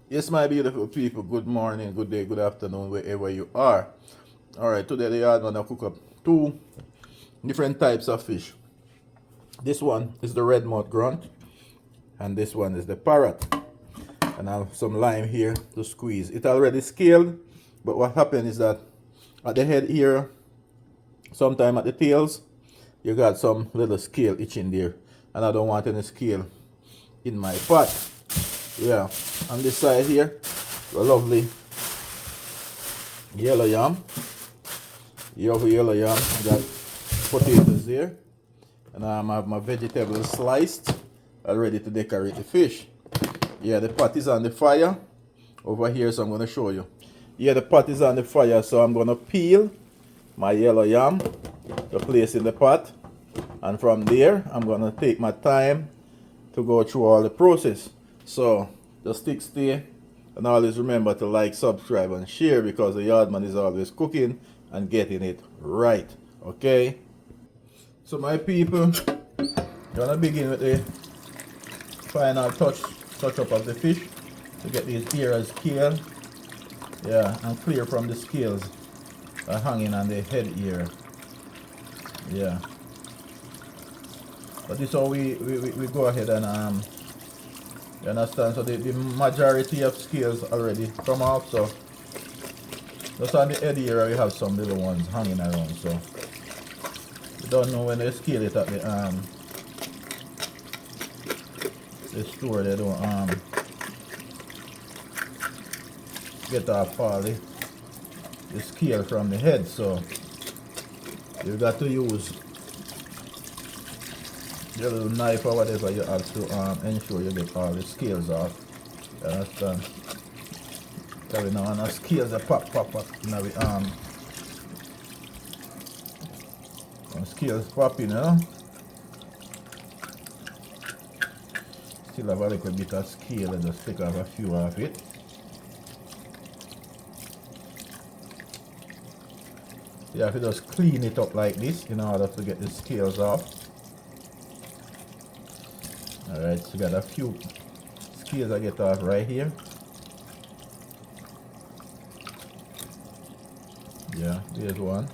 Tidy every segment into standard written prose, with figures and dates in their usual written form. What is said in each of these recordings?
Yes, my beautiful people, good morning, good day, good afternoon, wherever you are. Alright, today the yard gonna cook up two different types of fish. This one is the red mouth grunt, and this one is the parrot. And I have some lime here to squeeze. It already scaled, but what happened is that at the head here, sometime at the tails, you got some little scale itching there. And I don't want any scale in my pot. Yeah, on this side here, a lovely yellow yam. Yellow yam. Got potatoes there. And I have my vegetables sliced, ready to decorate the fish. Yeah, the pot is on the fire over here, so I'm going to show you. Yeah, the pot is on the fire, so I'm going to peel my yellow yam to place in the pot. And from there, I'm going to take my time to go through all the process. So, just stick stay. And always remember to like, subscribe, and share, because the yardman is always cooking and getting it right. Okay? So my people, gonna begin with the final touch up of the fish to get these ears scaled. Yeah, and clear from the scales hanging on the head ear. Yeah. But this is how we go ahead and you understand? So the majority of scales already come off, so just on the head ear you have some little ones hanging around, so you don't know when they scale it at the store. They don't get off all the scale from the head, so you got to use your little knife or whatever you have to ensure you get all the scales off. You understand? Because now on the scales they pop you know, when scales popping, you know, still have a little bit of scale and just take off a few of it. You have to just clean it up like this in order to get the scales off. Alright, so you got a few scales I get off right here. Yeah, there's one.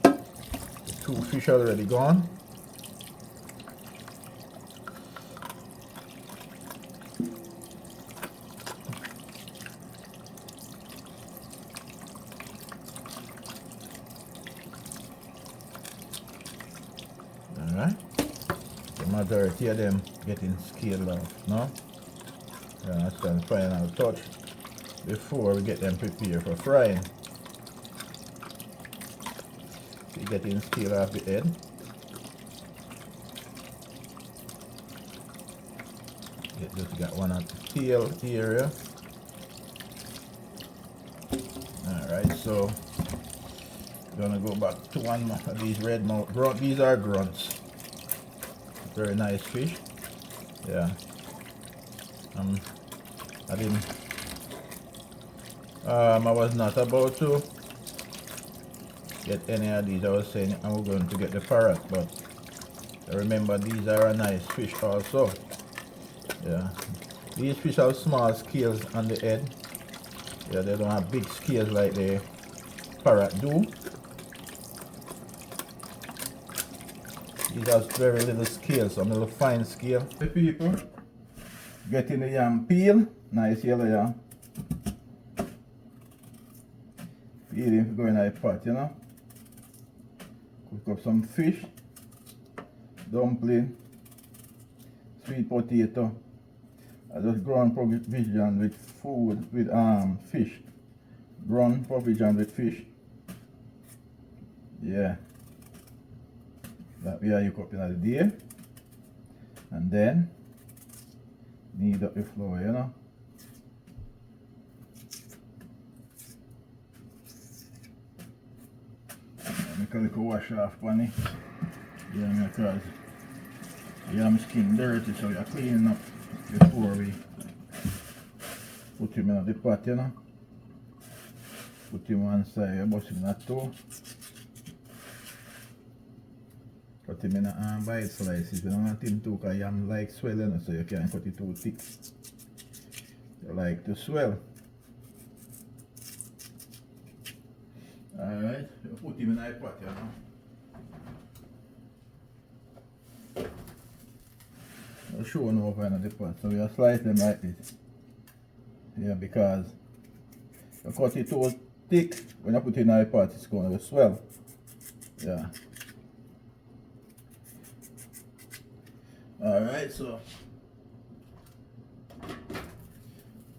The two fish already gone. Alright. The majority of them getting scaled off now. Yeah, that's the final touch before we get them prepared for frying. You getting scaled off the head. Just got one at the tail area. Alright, so we're gonna go back to one of these red mouth grunt. These are grunts. Very nice fish. Yeah. I didn't I was not about to get any of these. I was saying I'm going to get the parrot, but remember these are a nice fish also. Yeah. These fish have small scales on the head. Yeah, they don't have big scales like the parrot do. These have very little scales, some little fine scale. The people getting the yam peel, nice yellow yam. Peeling, going in the pot, you know. Cook up some fish, dumpling, sweet potato. I just ground provision with food, with fish. Ground provision with fish. Yeah. That we are you cook in the day. And then knead up the flour, you know. Make a little wash off on it. Yeah, because yam skin dirty, so you're cleaning up before we put him in the pot, you know. Put him one side, you bust him in two. Cut him in bite slices. You don't want him too, because yam like swelling, so you can't cut it too thick. You like to swell. Alright, you put him in a pot, you know. I'll show you over in the pot. So you slice them like this. Yeah, because you cut it too thick, when you put it in a pot, it's going to swell. Yeah. Alright, so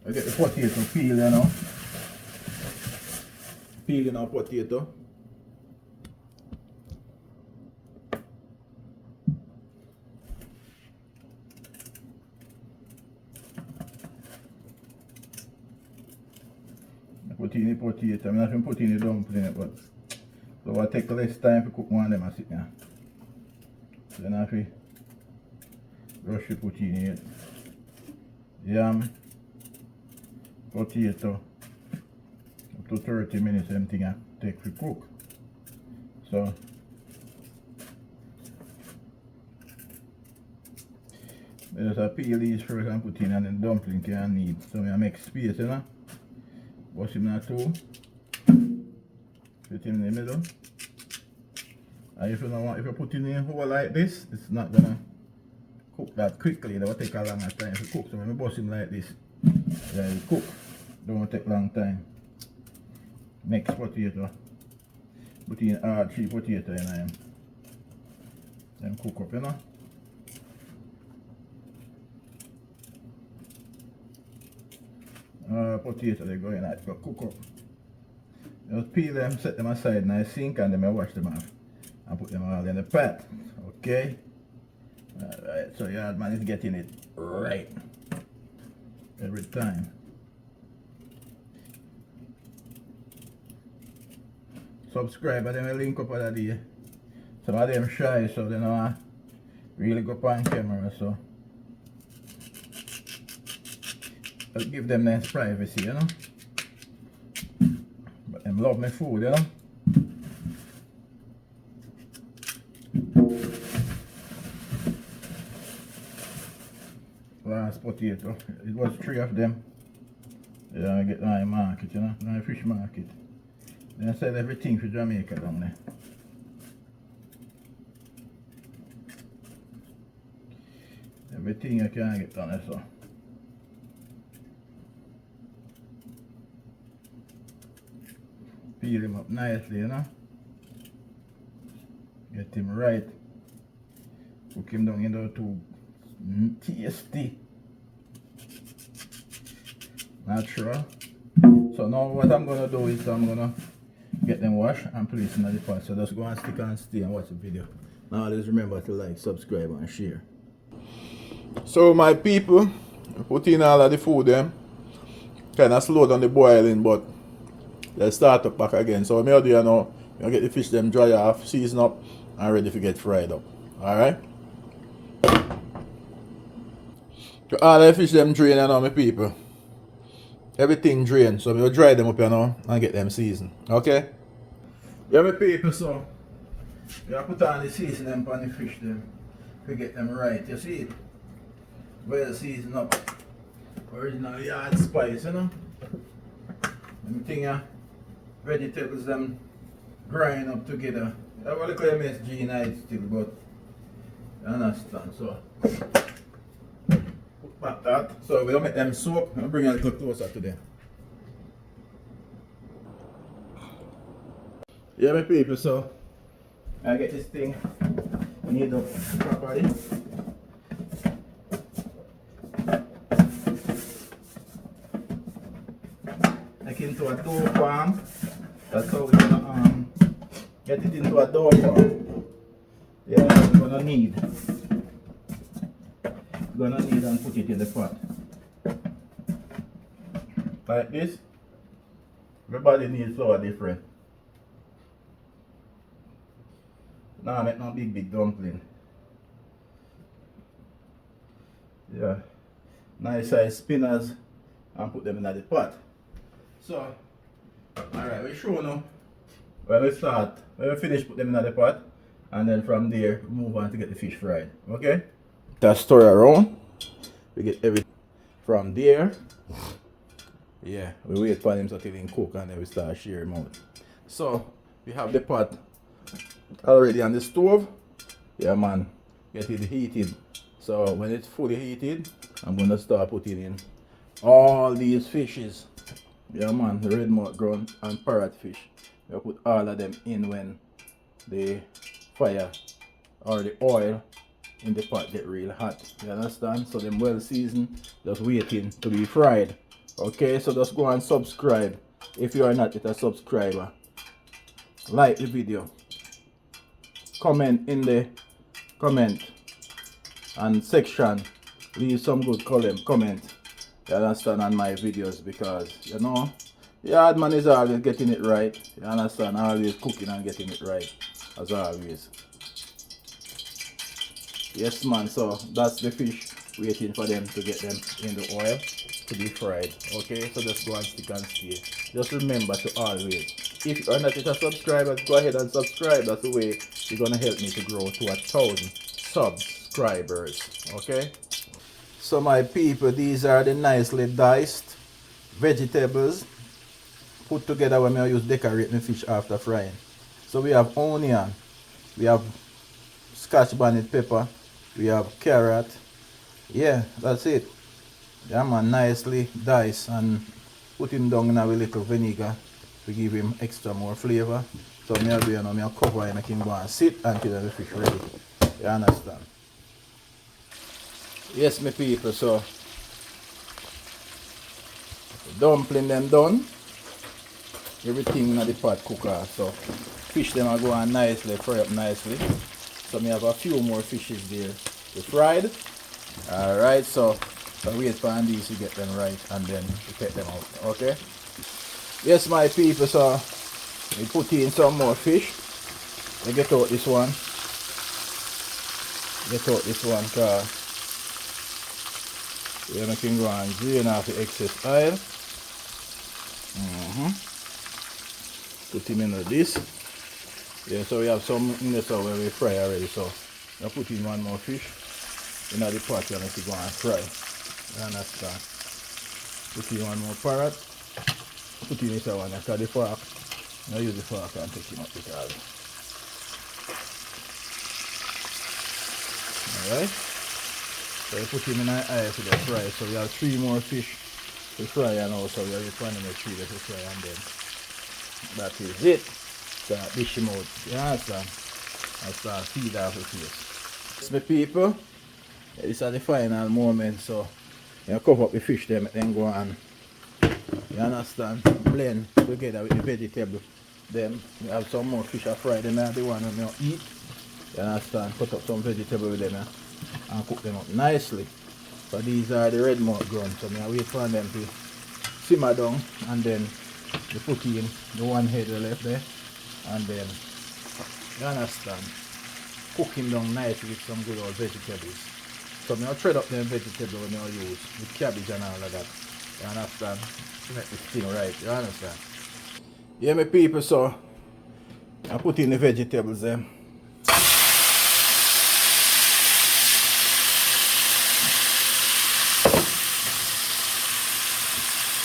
I get the potato peel, you know. Peeling our potato. I put in the potato. I'm not going to put in the dumpling, but so I take less time to cook one of them. I sit there. So then I have to rush to put in it. Yam, potato. Up to 30 minutes, everything I take to cook. So there's a peel these first and put in, and then dumpling can need. So I make space, you know. Wash him in two. Put him in the middle. And if you don't want, if you put him in a hole like this, it's not gonna cook that quickly. It will take a longer time to cook. So when you bust him like this, yeah, you cook. Don't take long time. Next potato. Put in hard 3 potato in them. Then cook up, you know. Potato they go in that, go cook up. Just peel them, set them aside in the sink, and then I wash them off. And put them all in the pot. Okay? Alright, so your man is getting it right every time. Subscribe, and then we link up other day. Some of them shy, so they don't really go up on camera, so I'll give them nice privacy, you know. But them love my food, you know. Last potato. It was 3 of them. Yeah, I get my market, you know, my fish market. Then I sell everything for Jamaica down there. Everything I can get down there, so. Peel him up nicely, you know. Get him right. Cook him down into too tasty. Natural. So now what I'm gonna do is I'm gonna get them washed and place in the pot. So just go and stick and stay and watch the video. Now just remember to like, subscribe and share. So my people, put in all of the food them. Kinda slow down the boiling, but let's start up back again. So what I do you know, I get the fish them dry off, season up, and ready to get fried up. Alright? So all the fish them drain, you know, my people. Everything drain, so we'll dry them up, you know, and get them seasoned. Okay? Yeah, my people, so you put on the seasoning on the fish them to get them right. You see it? Well seasoned up. Original yard spice, you know. Everything vegetables them grind up together. I have a little MSG in it still, but you understand. So put back that. So we'll make them soak and bring it a little closer to them. Yeah, my people, so I get this thing knead up properly. Make it into a dough form. That's how we're gonna get it into a dough form. Yeah, we're gonna knead. We're gonna knead and put it in the pot. Like this. Everybody needs flour different. Now make no big dumpling. Yeah. Nice size spinners and put them in the pot. So, alright, we show now when we finish put them in the pot and then from there move on to get the fish fried. Okay? That stir around. We get everything from there. Yeah, we wait for him until he cook and then we start share him out. So we have the pot already on the stove. Yeah man, get it heated. So when it's fully heated, I'm gonna start putting in all these fishes. Yeah man, the redmouth, grunt and parrot fish. We'll put all of them in when the fire or the oil in the pot get real hot. You understand? So them well seasoned, just waiting to be fried. Okay, so just go and subscribe if you are not yet a subscriber. Like the video. Comment in the comment and section. Leave some good comment. You understand, on my videos, because you know the hard man is always getting it right. You understand, always cooking and getting it right as always. Yes man, so that's the fish, waiting for them to get them in the oil to be fried. Okay, so just go and stick and stay. Just remember to always, if you are not yet a subscriber, go ahead and subscribe. That's the way you're gonna help me to grow to 1,000 subscribers. Okay, so my people, these are the nicely diced vegetables put together when I use decorate my fish after frying. So we have onion, we have scotch bonnet pepper, we have carrot. Yeah, that's it. Yeah man, nicely diced and put him down in a little vinegar to give him extra more flavor. So me do, you know, me cover him, make him go and sit until the fish ready. You understand? Yes my people, so dumpling them done. Everything in the pot cook off. So fish them are going nicely, fry up nicely. So me have a few more fishes there to fried. Alright, so I wait for these to get them right and then we take them out. Okay? Yes my people, so we put in some more fish. We get out this one. Get out this one because we're making go and drain off the excess oil. Put him into this. Yeah, so we have some in this where we fry already. So I put in one more fish in the pot and let it go and fry. You understand? Put in one more parrot. Put in this one. I cut the fork. I use the fork and take him up with all. Alright. So we put him in the eye to the fry. So we have 3 more fish to fry and also we have 3 to fry and then that is it. So dish him out. You understand? I start feed off the face. It's my people. This is the final moment, so you cover up the fish them, then go and, you understand, blend together with the vegetable. Then we have some more fish I fry them, the one that you eat. You understand, put up some vegetable with them and cook them up nicely. So these are the redmouth grunt, so I wait for them to simmer down and then we put in the one head left there and then, you understand, cook him down nicely with some good old vegetables. So I'll shred up them vegetables when I use with cabbage and all of that. You understand? To make this thing right, you understand? Yeah my people, so I put in the vegetables there.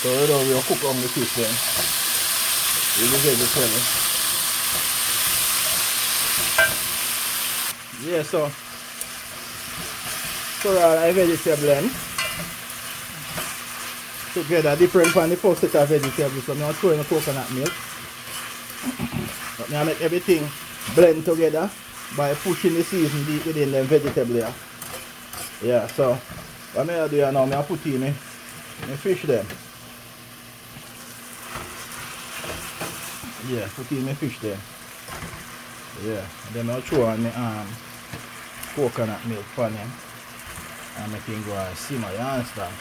So we'll cook on the fish then. With the vegetables. Yeah, so I vegetable blend together, different from the first set of vegetables. So I'm throwing the coconut milk. But I make everything blend together by pushing the season deep within the vegetable here. Yeah, so what I do now, I put in my fish there. Yeah, put in my fish there. Yeah, then I'll throw on the coconut milk pan him and make him go and simmer, you understand?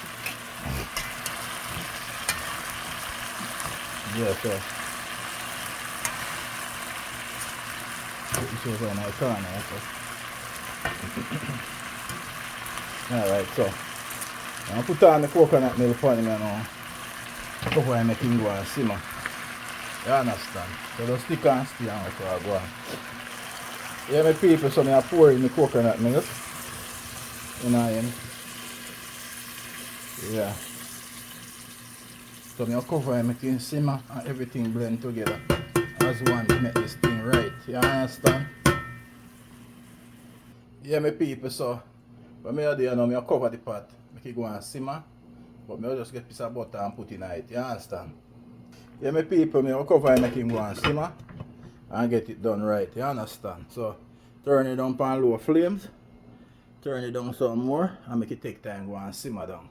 Yeah, so put this over in my corner. Alright, so I'll put on the coconut milk pan him now before I make him go and simmer. You understand? So just stick and stay on before I go on. Yeah, my people, so I pour in the coconut milk. You know, yeah. So I cover and make it simmer and everything blend together as one to make this thing right. You understand? Yeah, my people, so what I do now, I cover the pot, make it go and simmer, but I just get a piece of butter and put in it. You understand? Yeah, my people, I cover and make it go and simmer and get it done right. You understand? So turn it down on low flames, turn it down some more, and make it take time go and simmer down.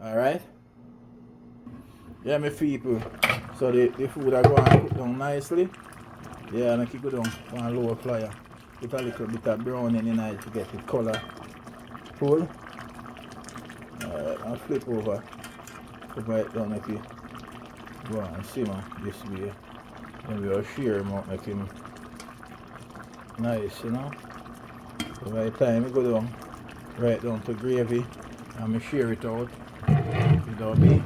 Alright? Yeah, my people, so the food are going to cook down nicely. Yeah, make it go down on low fire. Put a little bit of browning in it to get the color full. Alright, I'll flip over it down, make it go and simmer this way. Then we'll shear him out, make him nice, you know. So by the time we go down, right down to gravy, and I shear it out, it'll be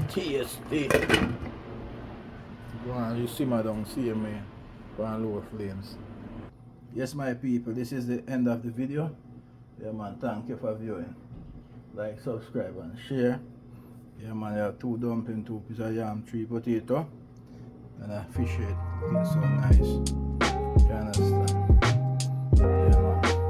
tasty. Go on, you simmer down, see me on lower flames. Yes, my people, this is the end of the video. Yeah, man, thank you for viewing. Like, subscribe, and share. Yeah, man, I have 2 dumplings, 2 pieces of yam, 3 potato, and a fish head. Looking so nice. You understand? Yeah, man.